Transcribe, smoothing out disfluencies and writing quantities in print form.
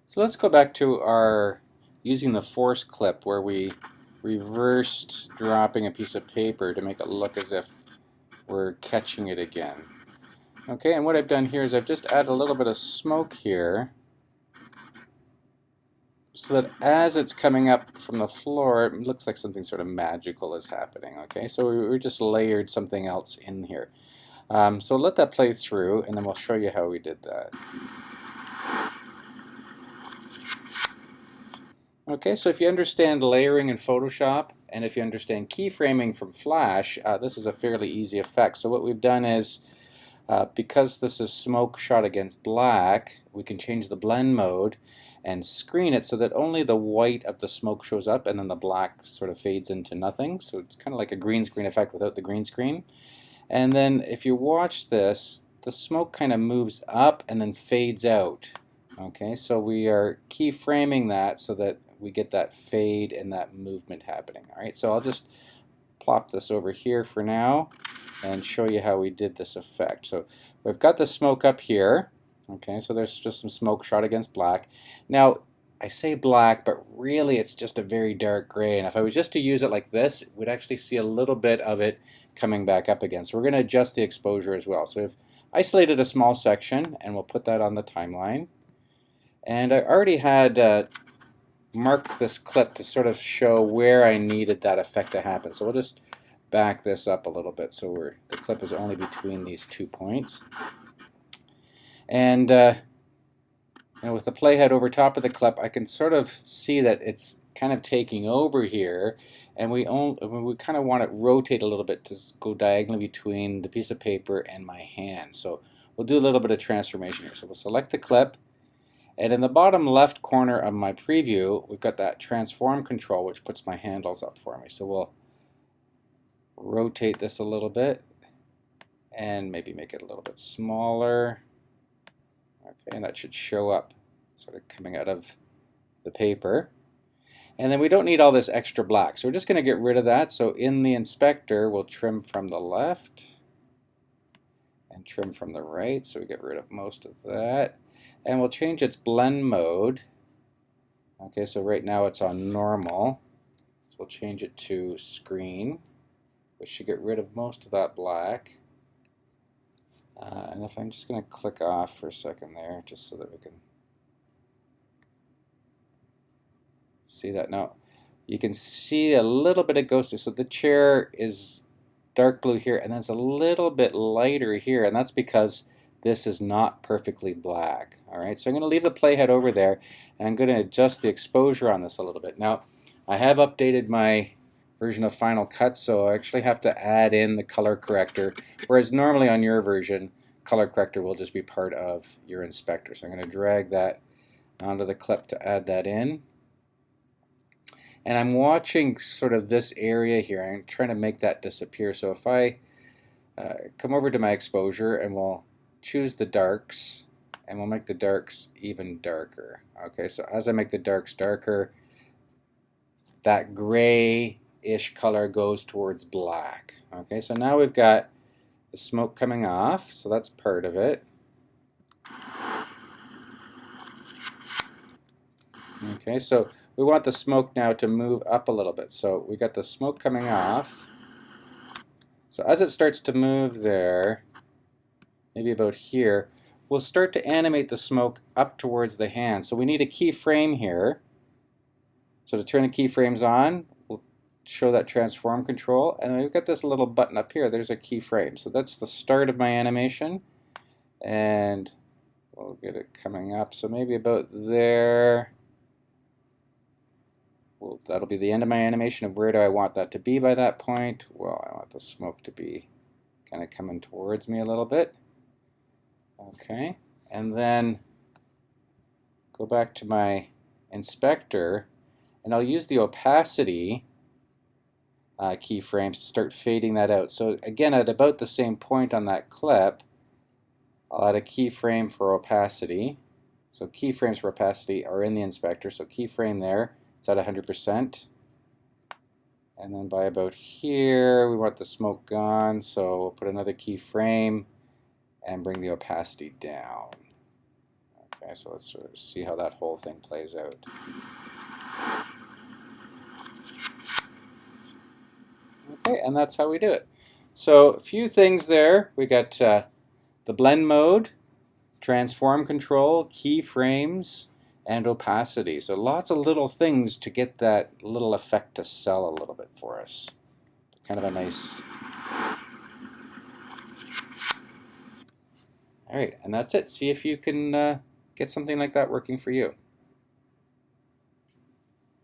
So let's go back to our using the force clip where we reversed dropping a piece of paper to make it look as if we're catching it again. Okay, and what I've done here is I've just added a little bit of smoke here so that as it's coming up from the floor, it looks like something sort of magical is happening. Okay, so we just layered something else in here. So let that play through, and then we'll show you how we did that. Okay, so if you understand layering in Photoshop, and if you understand keyframing from Flash, this is a fairly easy effect. So what we've done is, because this is smoke shot against black, we can change the blend mode and screen it so that only the white of the smoke shows up and then the black sort of fades into nothing. So it's kind of like a green screen effect without the green screen. And then if you watch this, the smoke kind of moves up and then fades out. Okay, so we are keyframing that so that we get that fade and that movement happening. All right, so I'll just plop this over here for now and show you how we did this effect. So we've got the smoke up here. Okay, so there's just some smoke shot against black. Now, I say black, but really it's just a very dark gray. And if I was just to use it like this, we'd actually see a little bit of it coming back up again. So we're going to adjust the exposure as well. So we've isolated a small section, and we'll put that on the timeline. And I already had marked this clip to sort of show where I needed that effect to happen. So we'll just back this up a little bit so the clip is only between these 2 points. And with the playhead over top of the clip, I can sort of see that it's kind of taking over here, and we kind of want it rotate a little bit to go diagonally between the piece of paper and my hand. So we'll do a little bit of transformation here. So we'll select the clip, and in the bottom left corner of my preview, we've got that transform control, which puts my handles up for me. So we'll rotate this a little bit and maybe make it a little bit smaller. Okay, and that should show up sort of coming out of the paper. And then we don't need all this extra black, so we're just going to get rid of that. So in the inspector, we'll trim from the left and trim from the right, so we get rid of most of that. And we'll change its blend mode. Okay, so right now it's on normal. So we'll change it to screen, which should get rid of most of that black. And if I'm just going to click off for a second there, just so that we can see that. Now, you can see a little bit of ghosting. So the chair is dark blue here, and then it's a little bit lighter here, and that's because this is not perfectly black. All right, so I'm going to leave the playhead over there, and I'm going to adjust the exposure on this a little bit. Now, I have updated my version of Final Cut, so I actually have to add in the color corrector, whereas normally on your version, color corrector will just be part of your inspector. So I'm going to drag that onto the clip to add that in. And I'm watching sort of this area here. I'm trying to make that disappear. So if I come over to my exposure, and we'll choose the darks, and we'll make the darks even darker. Okay, so as I make the darks darker, that gray-ish color goes towards black. Okay, so now we've got the smoke coming off, so that's part of it. Okay, so we want the smoke now to move up a little bit. So we got the smoke coming off. So as it starts to move there, maybe about here, we'll start to animate the smoke up towards the hand. So we need a keyframe here. So to turn the keyframes on, we'll show that transform control, and we've got this little button up here. There's a keyframe. So that's the start of my animation, and we'll get it coming up. So maybe about there. Well, that'll be the end of my animation. Of where do I want that to be by that point? Well, I want the smoke to be kind of coming towards me a little bit. Okay, and then go back to my inspector, and I'll use the opacity keyframes to start fading that out. So again, at about the same point on that clip, I'll add a keyframe for opacity. So keyframes for opacity are in the inspector, so keyframe there. It's at 100%. And then by about here, we want the smoke gone, so we'll put another keyframe and bring the opacity down. Okay, so let's sort of see how that whole thing plays out. Okay, and that's how we do it. So a few things there. We got the blend mode, transform control, keyframes, and opacity. So lots of little things to get that little effect to sell a little bit for us. Kind of a nice... All right, and that's it. See if you can get something like that working for you.